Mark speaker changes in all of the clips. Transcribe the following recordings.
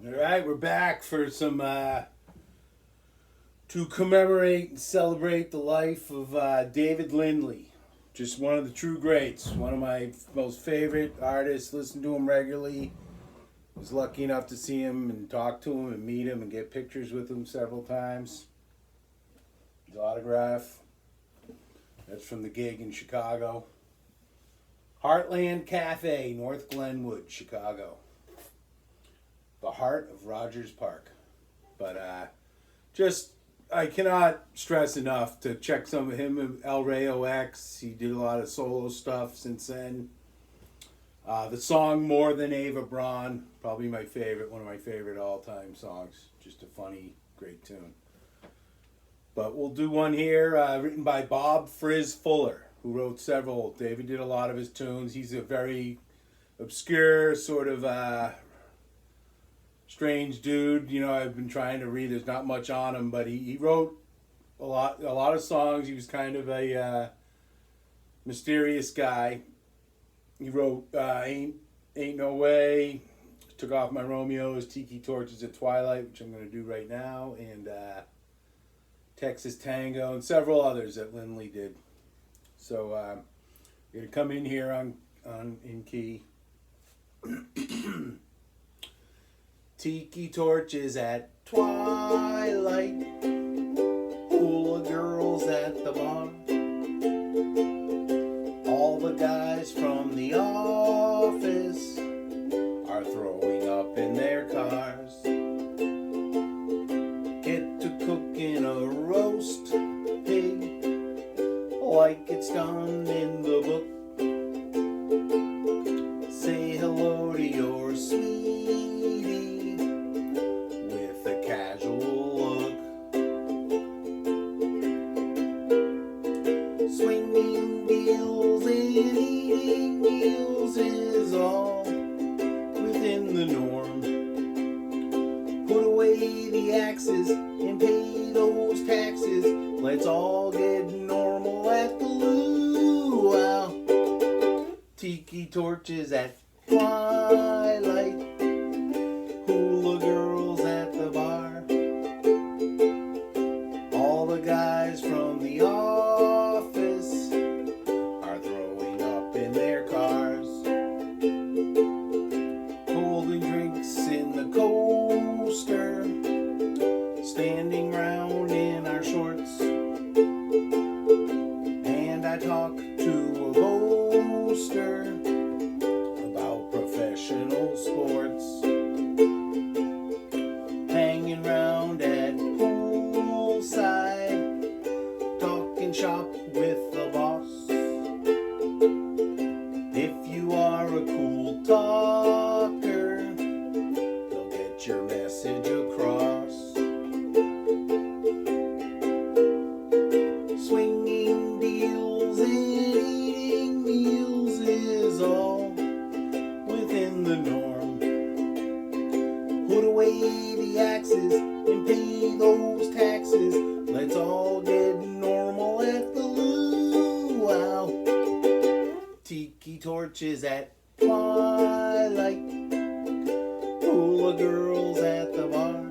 Speaker 1: All right, we're back for some to commemorate and celebrate the life of David Lindley. Just one of the true greats, one of my most favorite artists. Listen to him regularly. Was lucky enough to see him and talk to him and meet him and get pictures with him several times. His autograph. That's from the gig in Chicago. Heartland Cafe, North Glenwood, Chicago. The heart of Rogers Park. But I cannot stress enough to check some of him, Rayo-X. He did a lot of solo stuff since then. The song More Than Ava Braun, probably my favorite, one of my favorite all-time songs. Just a funny, great tune. But we'll do one here written by Bob Frizz Fuller, who wrote several. David did a lot of his tunes. He's a very obscure, sort of strange dude. You know, I've been trying to read. There's not much on him, but he wrote a lot of songs. He was kind of a mysterious guy. He wrote Ain't No Way, Took Off My Romeos, Tiki Torches at Twilight, which I'm going to do right now, and Texas Tango, and several others that Lindley did. So I'm going to come in here in key. Tiki torches at twilight, full of girls at the bar. All the guys from the office are throwing up in their cars. Get to cooking a roast pig like it's done in the book. Say hello to your sweetie with a casual look. Swinging deals and eating meals is all within the norm. Put away the axes and pay those taxes. Let's all get normal at the luau. Tiki torches at twilight, hula girls at the bar. All the guys from the office are throwing up in their cars. Holding drinks in the coaster, standing round in our shorts. And I talk to a boaster about professional sports. Hanging round at poolside, talking shop with the boss. If you are a cool talker, you'll get your message across. Swinging deals and eating meals is all within the norm. Put away the axes and pay those taxes. Let's all get normal at the luau. Tiki torches at twilight, hula girls at the bar.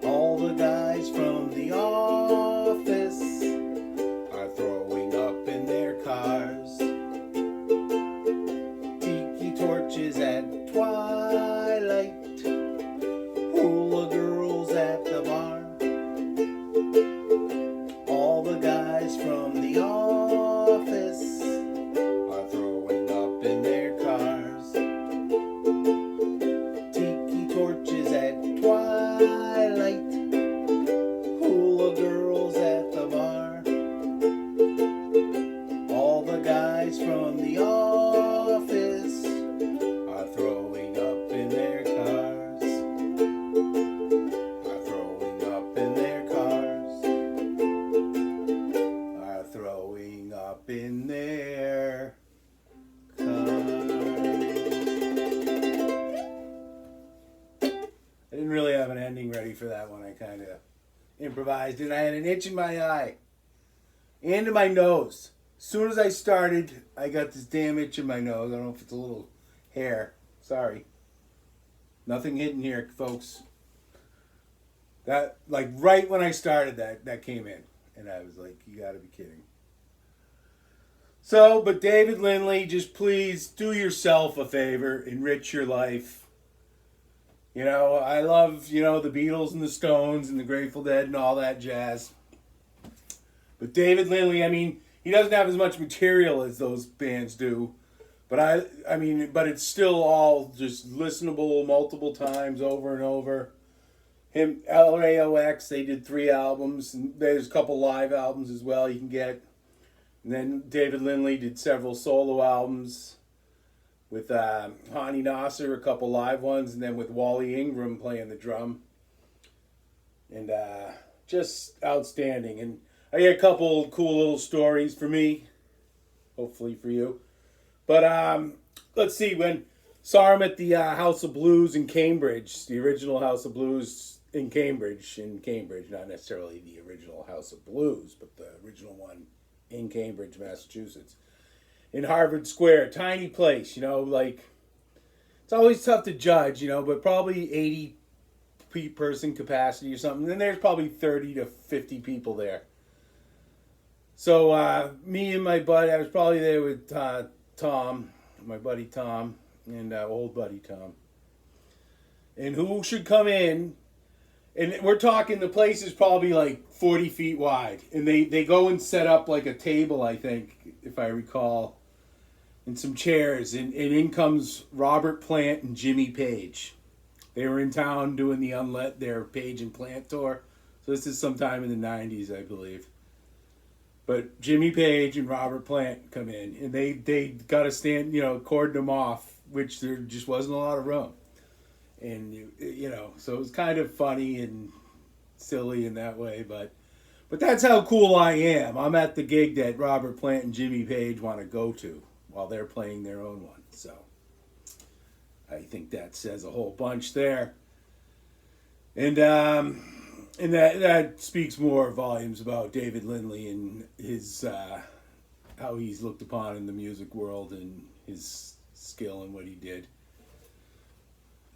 Speaker 1: All the guys from the office are throwing up in their cars. Tiki torches at twilight, hula girls at the bar. All the guys from the office are throwing up in their cars. Tiki torches at twilight, hula girls at the bar. All the guys from the office are throwing up in their cars. Are throwing up in their cars. Are throwing up in their cars. I didn't really have an ending ready for that one. I kind of improvised it. I had an itch in my eye and in my nose. As soon as I started, I got this damn itch in my nose. I don't know if it's a little hair. Sorry. Nothing hidden here, folks. That, like, right when I started that came in. And I was like, you gotta be kidding. So, but David Lindley, just please do yourself a favor, enrich your life. You know, I love, you know, the Beatles and the Stones and the Grateful Dead and all that jazz. But David Lindley, I mean, he doesn't have as much material as those bands do. But I mean, but it's still all just listenable multiple times over and over. Him, Rayo-X, they did 3 albums. And there's a couple live albums as well you can get. And then David Lindley did several solo albums with Hani Nasser, a couple live ones, and then with Wally Ingram playing the drum. And just outstanding. And I got a couple cool little stories for me, hopefully for you. But let's see, when saw him at the House of Blues in Cambridge, the original House of Blues in Cambridge, not necessarily the original House of Blues, but the original one in Cambridge, Massachusetts, in Harvard Square, tiny place, you know, like, it's always tough to judge, you know, but probably 80 person capacity or something. Then there's probably 30 to 50 people there. So me and my buddy, I was probably there with Tom, my buddy Tom, and old buddy Tom. And who should come in? And we're talking, the place is probably like 40 feet wide. And they go and set up like a table, I think, if I recall, and some chairs. And in comes Robert Plant and Jimmy Page. They were in town doing their Page and Plant tour. So this is sometime in the 90s, I believe. But Jimmy Page and Robert Plant come in. And they got to stand, you know, cordon them off, which there just wasn't a lot of room. And, you know, so it was kind of funny and silly in that way. But that's how cool I am. I'm at the gig that Robert Plant and Jimmy Page want to go to while they're playing their own one. So I think that says a whole bunch there. And that speaks more volumes about David Lindley and his how he's looked upon in the music world and his skill and what he did.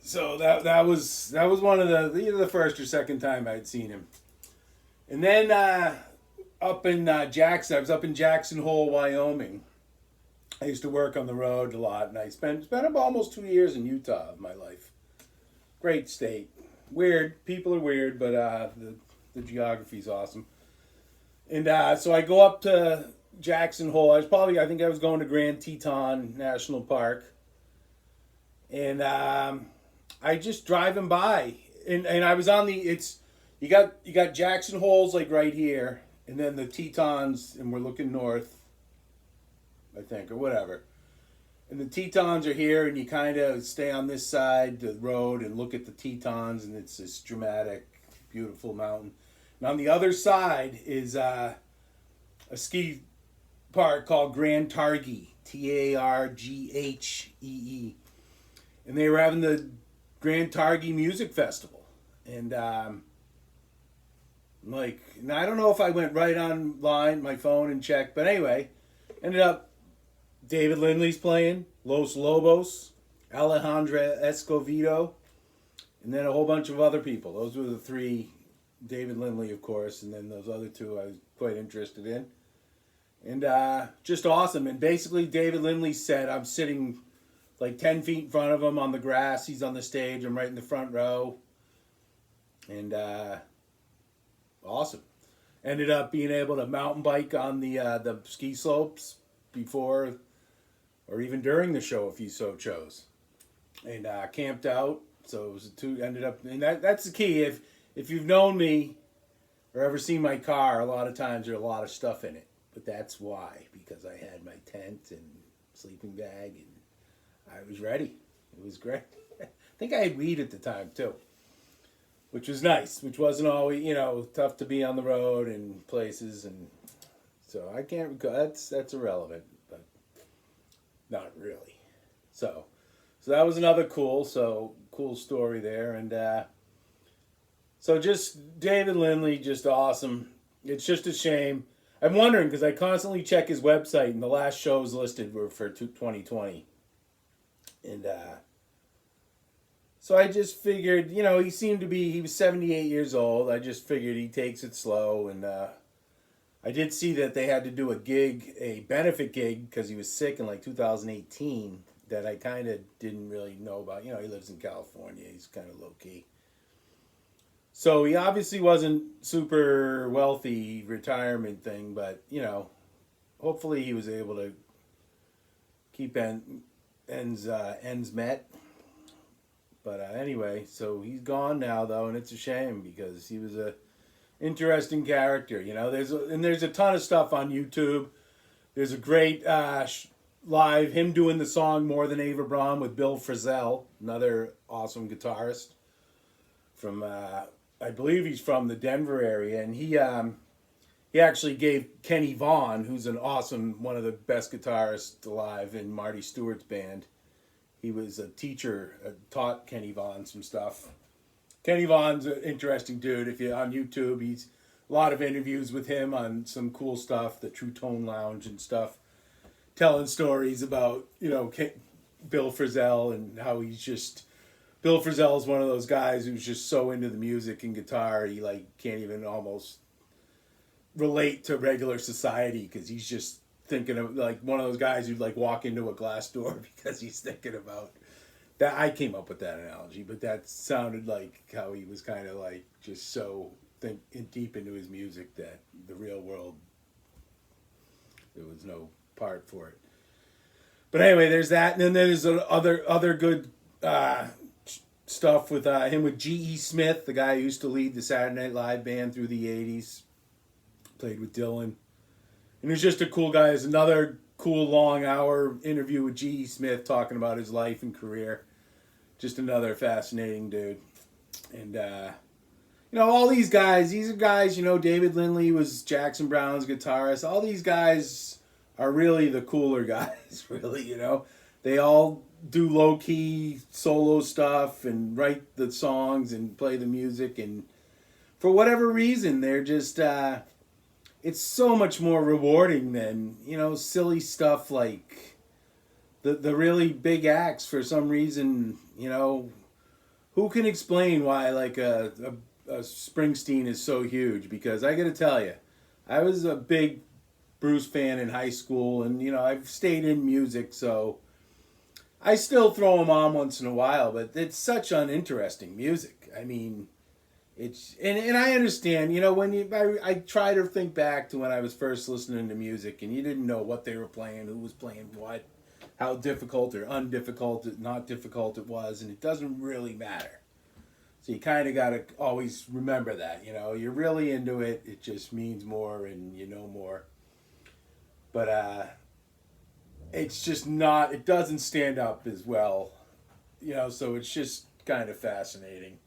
Speaker 1: So that was one of the first or second time I'd seen him. And then up in Jackson, I was up in Jackson Hole, Wyoming. I used to work on the road a lot, and I spent about almost 2 years in Utah of my life. Great state. Weird. People are weird, but the geography's awesome. And so I go up to Jackson Hole. I think I was going to Grand Teton National Park. And I just driving by, and I was on you got Jackson Hole's like right here, and then the Tetons, and we're looking north, I think, or whatever. And the Tetons are here, and you kind of stay on this side of the road and look at the Tetons, and it's this dramatic, beautiful mountain. And on the other side is a ski park called Grand Targhee, Targhee. And they were having the Grand Targhee Music Festival. And I don't know if I went right online, my phone, and checked. But anyway, ended up David Lindley's playing, Los Lobos, Alejandra Escovedo, and then a whole bunch of other people. Those were the 3, David Lindley, of course, and then those other 2 I was quite interested in. And just awesome. And basically, David Lindley said, I'm sitting like 10 feet in front of him on the grass. He's on the stage. I'm right in the front row. And awesome. Ended up being able to mountain bike on the ski slopes before or even during the show if you so chose. And camped out. So it was ended up, and that's the key. If you've known me or ever seen my car, a lot of times there's a lot of stuff in it. But that's why, because I had my tent and sleeping bag and I was ready. It was great. I think I had weed at the time, too. Which was nice. Which wasn't always, tough to be on the road and places. And so I can't recall. That's irrelevant. But not really. So that was another cool story there. And so just David Lindley, just awesome. It's just a shame. I'm wondering, because I constantly check his website, and the last shows listed were for 2020. And So I just figured, he seemed to be, he was 78 years old. I just figured he takes it slow. And I did see that they had to do a benefit gig, because he was sick in like 2018, that I kind of didn't really know about. He lives in California. He's kind of low key. So he obviously wasn't super wealthy retirement thing, but, hopefully he was able to keep ends met. But anyway, so he's gone now, though, and it's a shame, because he was a interesting character. There's a ton of stuff on YouTube. There's a great live him doing the song "More Than Ava Braun" with Bill Frizz, another awesome guitarist from I believe he's from the Denver area, and he actually gave Kenny Vaughan, who's one of the best guitarists alive in Marty Stewart's band. He was a teacher, taught Kenny Vaughan some stuff. Kenny Vaughan's an interesting dude. If you're on YouTube, he's a lot of interviews with him on some cool stuff, the True Tone Lounge and stuff, telling stories about, Bill Frizz and how Bill Frizz is one of those guys who's just so into the music and guitar, he can't even almost relate to regular society, because he's just thinking of one of those guys who'd walk into a glass door because he's thinking about that. I came up with that analogy, but that sounded like how he was kind of just so deep into his music that the real world, there was no part for it. But anyway, there's that, and then there's other good stuff with him with G.E. Smith, the guy who used to lead the Saturday Night Live band through the 80s, played with Dylan. And he's just a cool guy. There's another cool long hour interview with G.E. Smith talking about his life and career. Just another fascinating dude. And, all these guys, David Lindley was Jackson Browne's guitarist. All these guys are really the cooler guys, really, They all do low-key solo stuff and write the songs and play the music. And for whatever reason, they're just... it's so much more rewarding than, silly stuff like the really big acts for some reason, who can explain why a Springsteen is so huge? Because I got to tell you, I was a big Bruce fan in high school, and, I've stayed in music, so I still throw him on once in a while, but it's such uninteresting music. I mean... And I understand, when I try to think back to when I was first listening to music, and you didn't know what they were playing, who was playing what, how difficult or not difficult it was, and it doesn't really matter. So you kind of got to always remember that, you're really into it, it just means more and you know more. But it's just not, it doesn't stand up as well, so it's just kind of fascinating.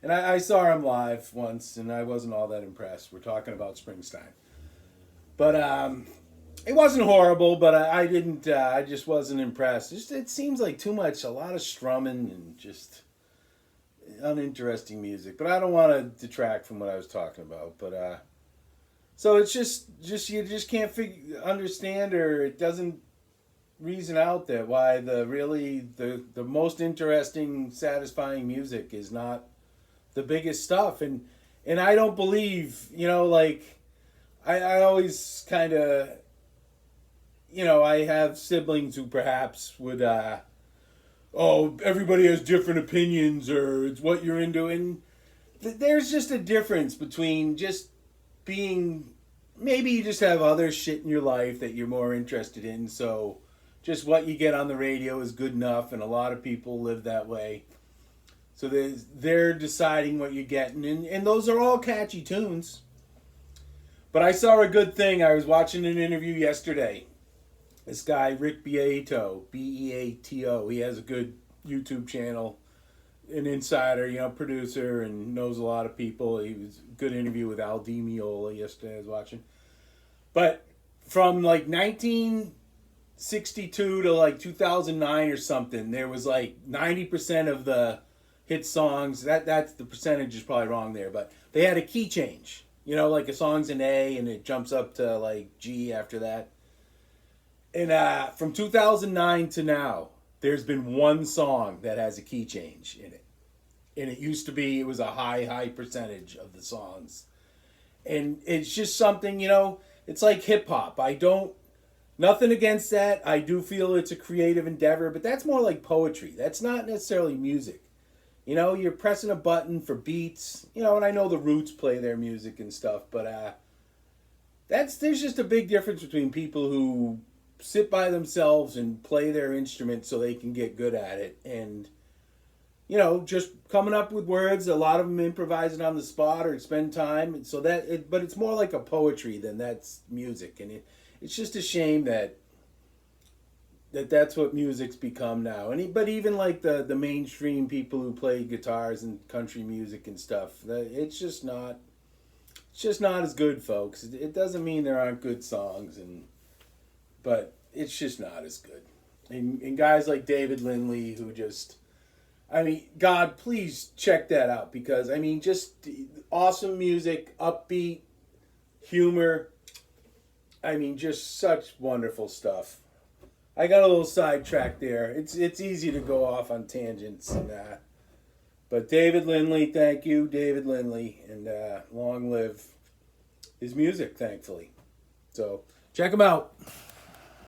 Speaker 1: And I saw him live once, and I wasn't all that impressed. We're talking about Springsteen. But it wasn't horrible, but I didn't. I just wasn't impressed. It seems like too much, a lot of strumming and just uninteresting music. But I don't want to detract from what I was talking about. But so it's just you just can't understand, or it doesn't reason out that why the most interesting, satisfying music is not the biggest stuff. And I don't believe, I always kind of, I have siblings who perhaps would, everybody has different opinions, or it's what you're into. And there's just a difference between just being, maybe you just have other shit in your life that you're more interested in. So just what you get on the radio is good enough. And a lot of people live that way. So they're deciding what you're getting, and those are all catchy tunes. But I saw a good thing. I was watching an interview yesterday. This guy, Rick Beato, Beato, he has a good YouTube channel, an insider, producer, and knows a lot of people. He was a good interview with Al Di Meola yesterday I was watching. But from 1962 to 2009 or something, there was 90% of the hit songs, that's the percentage is probably wrong there, but they had a key change. A song's an A and it jumps up to G after that. And from 2009 to now, there's been one song that has a key change in it. and it was a high percentage of the songs. And it's just something, it's like hip hop. I don't, nothing against that. I do feel it's a creative endeavor, but that's more like poetry. That's not necessarily music. You're pressing a button for beats, and I know the Roots play their music and stuff, but there's just a big difference between people who sit by themselves and play their instrument so they can get good at it, and just coming up with words. A lot of them improvising on the spot or spend time, so but it's more like a poetry than that's music, and it's just a shame that's what music's become now. But even like the mainstream people who play guitars and country music and stuff, it's just not as good, folks. It doesn't mean there aren't good songs, but it's just not as good. And guys like David Lindley, who just, God, please check that out, because just awesome music, upbeat humor. Just such wonderful stuff. I got a little sidetracked there. It's easy to go off on tangents, but David Lindley, thank you, David Lindley, and long live his music, thankfully. So check him out.